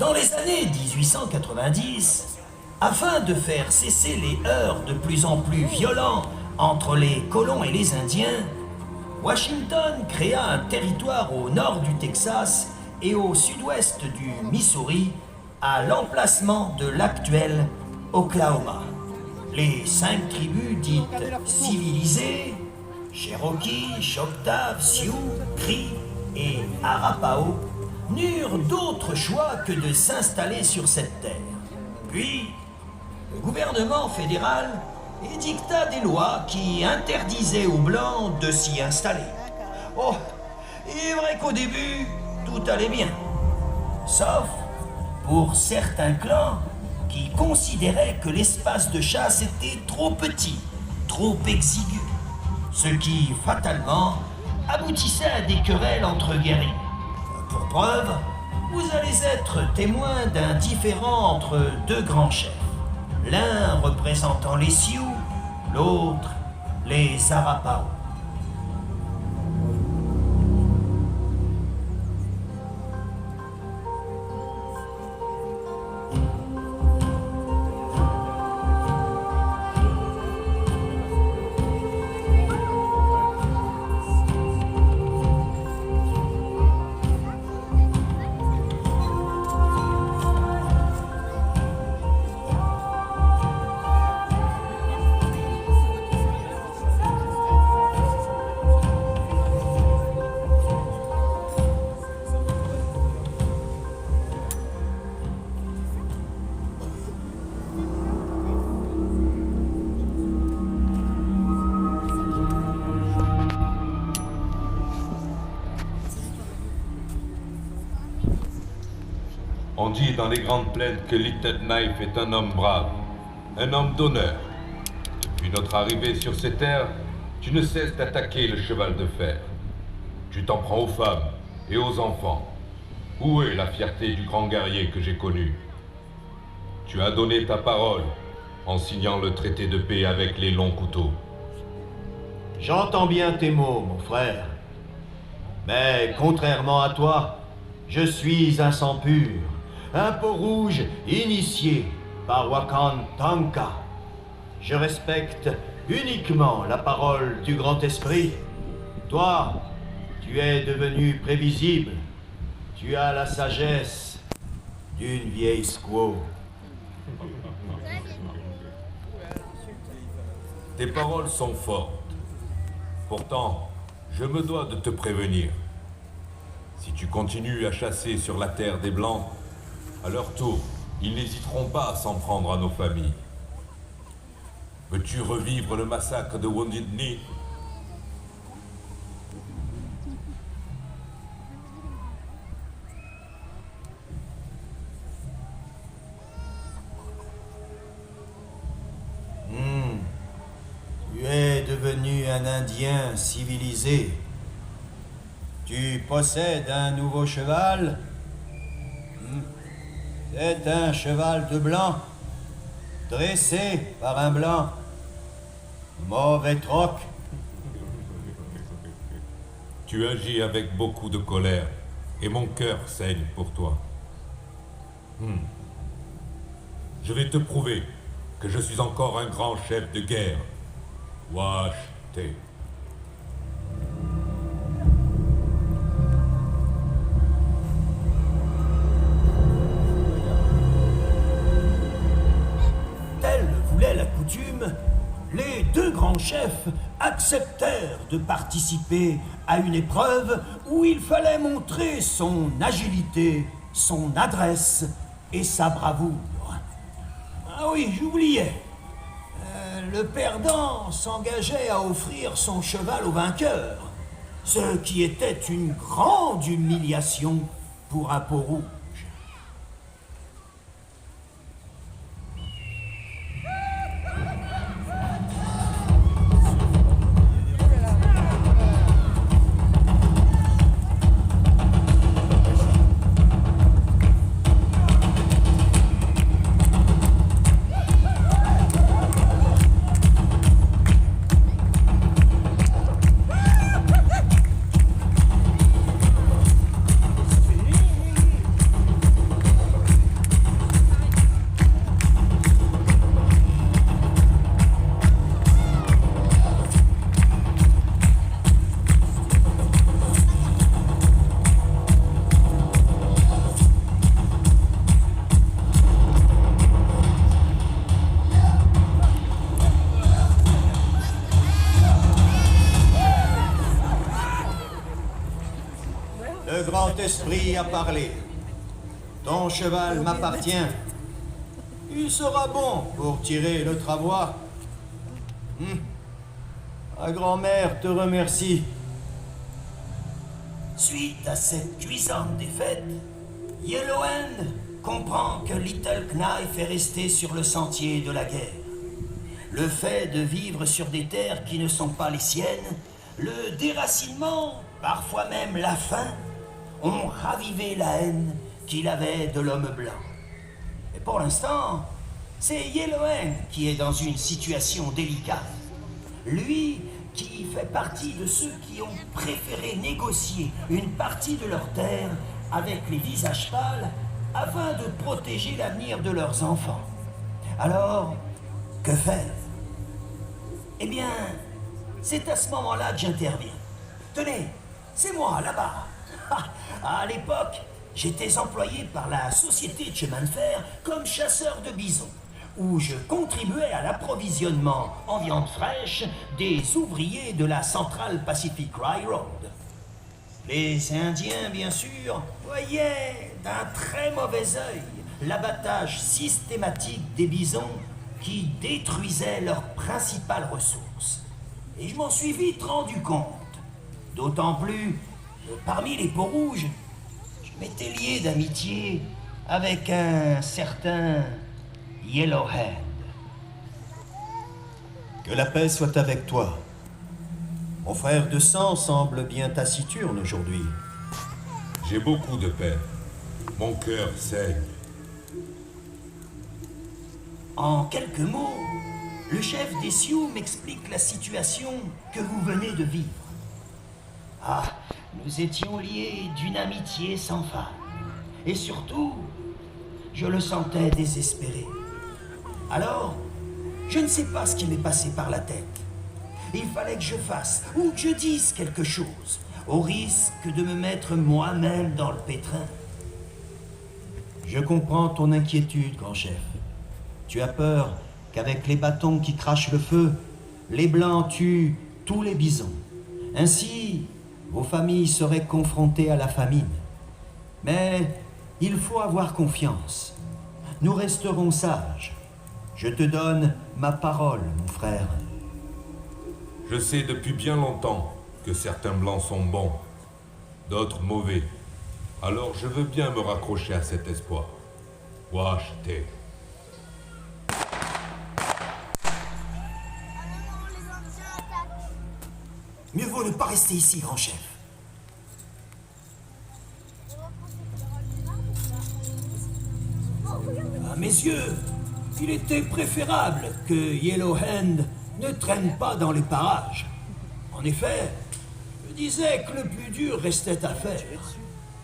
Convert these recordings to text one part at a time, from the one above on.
Dans les années 1890, afin de faire cesser les heurts de plus en plus violents entre les colons et les Indiens, Washington créa un territoire au nord du Texas et au sud-ouest du Missouri, à l'emplacement de l'actuel Oklahoma. Les 5 tribus dites civilisées, Cherokee, Choctaw, Sioux, Cree et Arapaho, n'eurent d'autre choix que de s'installer sur cette terre. Puis, le gouvernement fédéral édicta des lois qui interdisaient aux Blancs de s'y installer. Oh, il est vrai qu'au début, tout allait bien. Sauf pour certains clans qui considéraient que l'espace de chasse était trop petit, trop exigu, ce qui, fatalement, aboutissait à des querelles entre guerriers. Pour preuve, vous allez être témoin d'un différend entre 2 grands chefs, l'un représentant les Sioux, l'autre les Arapaho. On dit dans les grandes plaines que Little Knife est un homme brave, un homme d'honneur. Depuis notre arrivée sur ces terres, tu ne cesses d'attaquer le cheval de fer. Tu t'en prends aux femmes et aux enfants. Où est la fierté du grand guerrier que j'ai connu? Tu as donné ta parole en signant le traité de paix avec les longs couteaux. J'entends bien tes mots, mon frère. Mais contrairement à toi, je suis un sang pur, un peau rouge initié par Wakantanka. Je respecte uniquement la parole du grand esprit. Toi, tu es devenu prévisible. Tu as la sagesse d'une vieille squaw. Tes paroles sont fortes. Pourtant, je me dois de te prévenir. Si tu continues à chasser sur la terre des Blancs, à leur tour, ils n'hésiteront pas à s'en prendre à nos familles. Veux-tu revivre le massacre de Wounded Knee? Tu es devenu un Indien civilisé. Tu possèdes un nouveau cheval. C'est un cheval de blanc, dressé par un blanc. Mauvais troc. Tu agis avec beaucoup de colère, et mon cœur saigne pour toi. Je vais te prouver que je suis encore un grand chef de guerre. Wash-T. Telle voulait la coutume, les 2 grands chefs acceptèrent de participer à une épreuve où il fallait montrer son agilité, son adresse et sa bravoure. Ah oui, j'oubliais. Le perdant s'engageait à offrir son cheval au vainqueur, ce qui était une grande humiliation pour un peau rouge. esprit a parlé. Ton cheval m'appartient. Il sera bon pour tirer le travois. Ma grand-mère te remercie. Suite à cette cuisante défaite, Yellowhand comprend que Little Knife est resté sur le sentier de la guerre. Le fait de vivre sur des terres qui ne sont pas les siennes, le déracinement, parfois même la faim, ont ravivé la haine qu'il avait de l'homme blanc. Et pour l'instant, c'est Yellowhand qui est dans une situation délicate. Lui qui fait partie de ceux qui ont préféré négocier une partie de leurs terres avec les visages pâles afin de protéger l'avenir de leurs enfants. Alors, que faire? Eh bien, c'est à ce moment-là que j'interviens. Tenez, c'est moi, là-bas. À l'époque, j'étais employé par la société de chemin de fer comme chasseur de bisons, où je contribuais à l'approvisionnement en viande fraîche des ouvriers de la Central Pacific Railroad. Les Indiens, bien sûr, voyaient d'un très mauvais œil l'abattage systématique des bisons qui détruisait leurs principales ressources. Et je m'en suis vite rendu compte. D'autant plus que parmi les Peaux-Rouges, je m'étais lié d'amitié avec un certain Yellowhand. Que la paix soit avec toi. Mon frère de sang semble bien taciturne aujourd'hui. J'ai beaucoup de peine. Mon cœur saigne. En quelques mots, le chef des Sioux m'explique la situation que vous venez de vivre. Ah, nous étions liés d'une amitié sans fin. Et surtout, je le sentais désespéré. Alors, je ne sais pas ce qui m'est passé par la tête. Il fallait que je fasse ou que je dise quelque chose, au risque de me mettre moi-même dans le pétrin. Je comprends ton inquiétude, grand chef. Tu as peur qu'avec les bâtons qui crachent le feu, les Blancs tuent tous les bisons. Ainsi, vos familles seraient confrontées à la famine. Mais il faut avoir confiance. Nous resterons sages. Je te donne ma parole, mon frère. Je sais depuis bien longtemps que certains blancs sont bons, d'autres mauvais. Alors je veux bien me raccrocher à cet espoir. Wash T. Mieux vaut ne pas rester ici, grand chef. À mes yeux, il était préférable que Yellowhand ne traîne pas dans les parages. En effet, je disais que le plus dur restait à faire.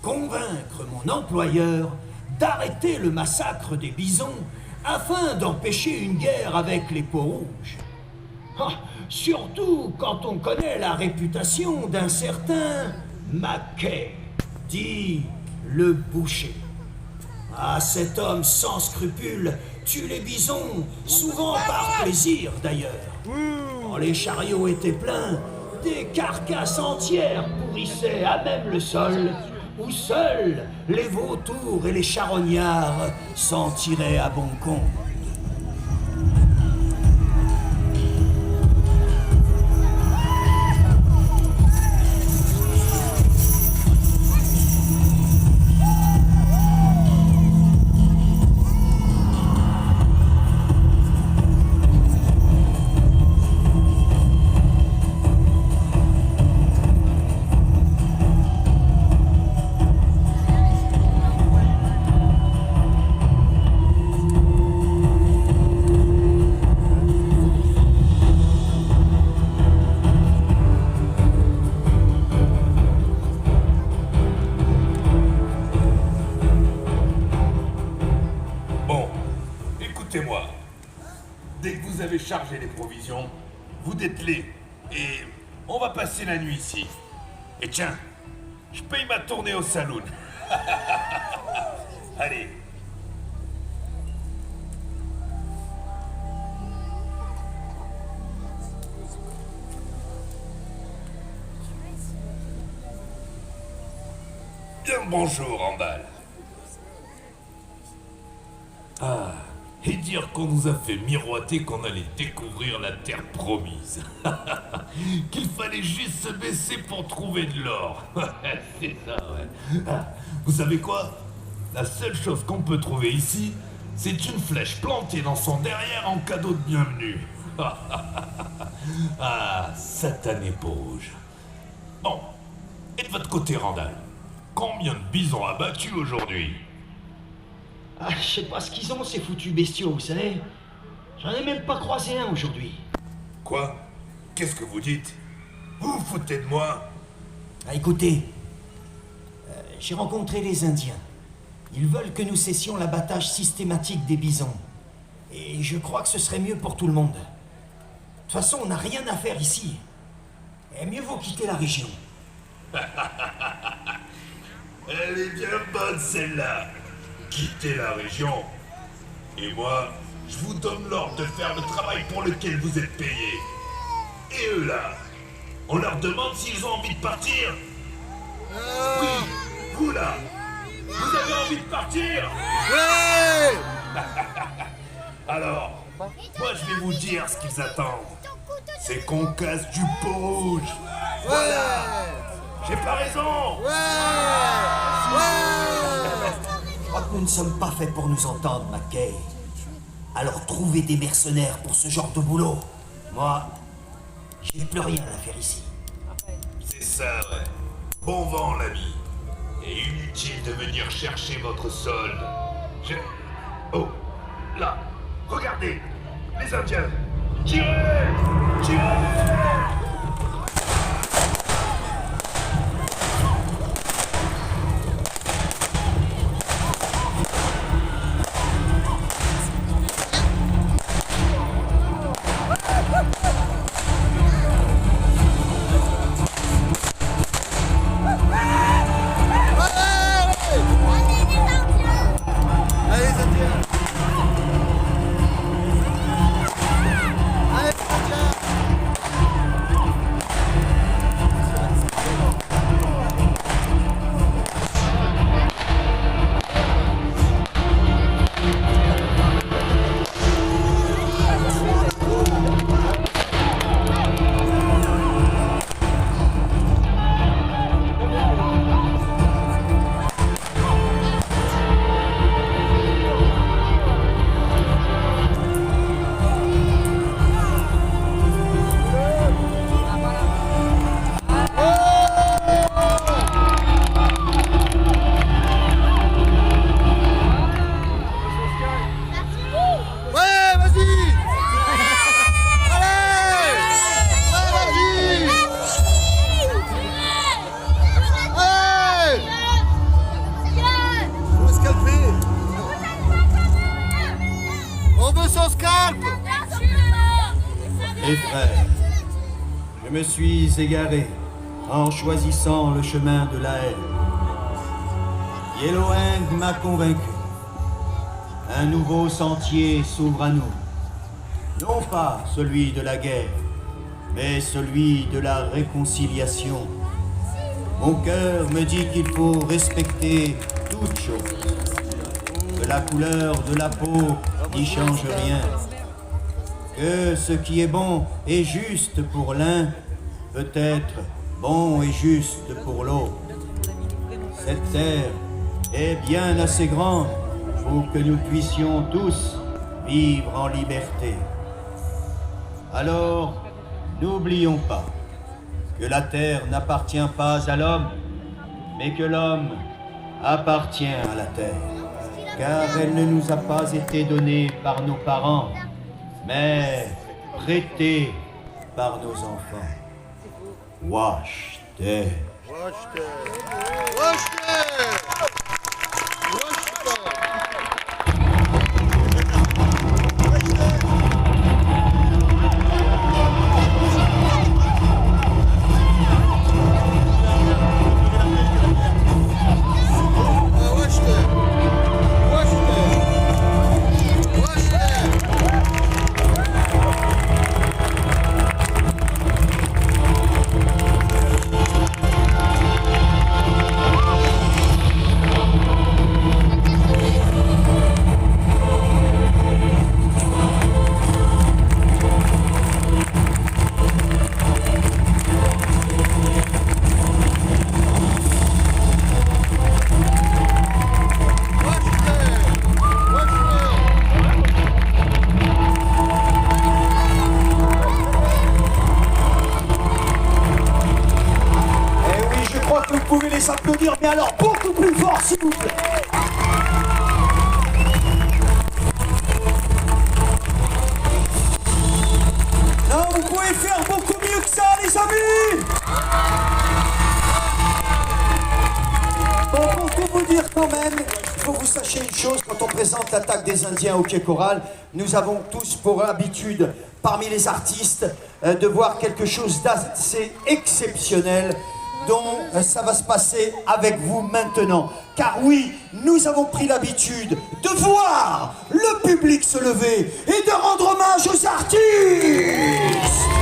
Convaincre mon employeur d'arrêter le massacre des bisons afin d'empêcher une guerre avec les Peaux-Rouges. Ah, surtout quand on connaît la réputation d'un certain Mackay, dit le boucher. Ah, cet homme sans scrupules tue les bisons, souvent par plaisir d'ailleurs. Quand les chariots étaient pleins, des carcasses entières pourrissaient à même le sol, où seuls les vautours et les charognards s'en tiraient à bon compte. Écoutez-moi. Dès que vous avez chargé les provisions, vous dételez et on va passer la nuit ici. Et tiens, je paye ma tournée au saloon. Allez. bonjour, Randall. Ah, et dire qu'on nous a fait miroiter qu'on allait découvrir la terre promise. Qu'il fallait juste se baisser pour trouver de l'or. C'est ça, ouais. Ah, vous savez quoi? La seule chose qu'on peut trouver ici, c'est une flèche plantée dans son derrière en cadeau de bienvenue. Ah, satané peau rouge. Bon, et de votre côté, Randall, combien de bisons abattus aujourd'hui? Ah, je sais pas ce qu'ils ont, ces foutus bestiaux, vous savez. J'en ai même pas croisé un aujourd'hui. Quoi? Qu'est-ce que vous dites? Vous vous foutez de moi? Ah, écoutez, j'ai rencontré les Indiens. Ils veulent que nous cessions l'abattage systématique des bisons. Et je crois que ce serait mieux pour tout le monde. De toute façon, on n'a rien à faire ici. Et mieux vaut quitter la région. Elle est bien bonne, celle-là. Quittez la région. Et moi, je vous donne l'ordre de faire le travail pour lequel vous êtes payés. Et eux, là, on leur demande s'ils ont envie de partir? Oui, vous, là, vous avez envie de partir? Ouais! Alors, moi, je vais vous dire ce qu'ils attendent. C'est qu'on casse du pot rouge. Voilà. J'ai pas raison. Je crois que nous ne sommes pas faits pour nous entendre, McKay. Alors trouvez des mercenaires pour ce genre de boulot. Moi, j'ai plus rien à faire ici. C'est ça, ouais. Bon vent, l'ami. Et inutile de venir chercher votre solde. Oh, là, regardez, les Indiens. Tirez! Tirez! Mes frères, je me suis égaré en choisissant le chemin de la haine. Yellowhand m'a convaincu. Un nouveau sentier s'ouvre à nous. Non pas celui de la guerre, mais celui de la réconciliation. Mon cœur me dit qu'il faut respecter toute chose, que la couleur de la peau n'y change rien, que ce qui est bon et juste pour l'un peut être bon et juste pour l'autre. Cette terre est bien assez grande pour que nous puissions tous vivre en liberté. Alors, n'oublions pas que la terre n'appartient pas à l'homme, mais que l'homme appartient à la terre, car elle ne nous a pas été donnée par nos parents, mais prêtée par nos enfants. Wash terre. amis! Bon, pour tout vous dire quand même, il faut que vous sachiez une chose, quand on présente l'attaque des Indiens au Quai Coral, nous avons tous pour habitude, parmi les artistes, de voir quelque chose d'assez exceptionnel dont ça va se passer avec vous maintenant. Car oui, nous avons pris l'habitude de voir le public se lever et de rendre hommage aux artistes.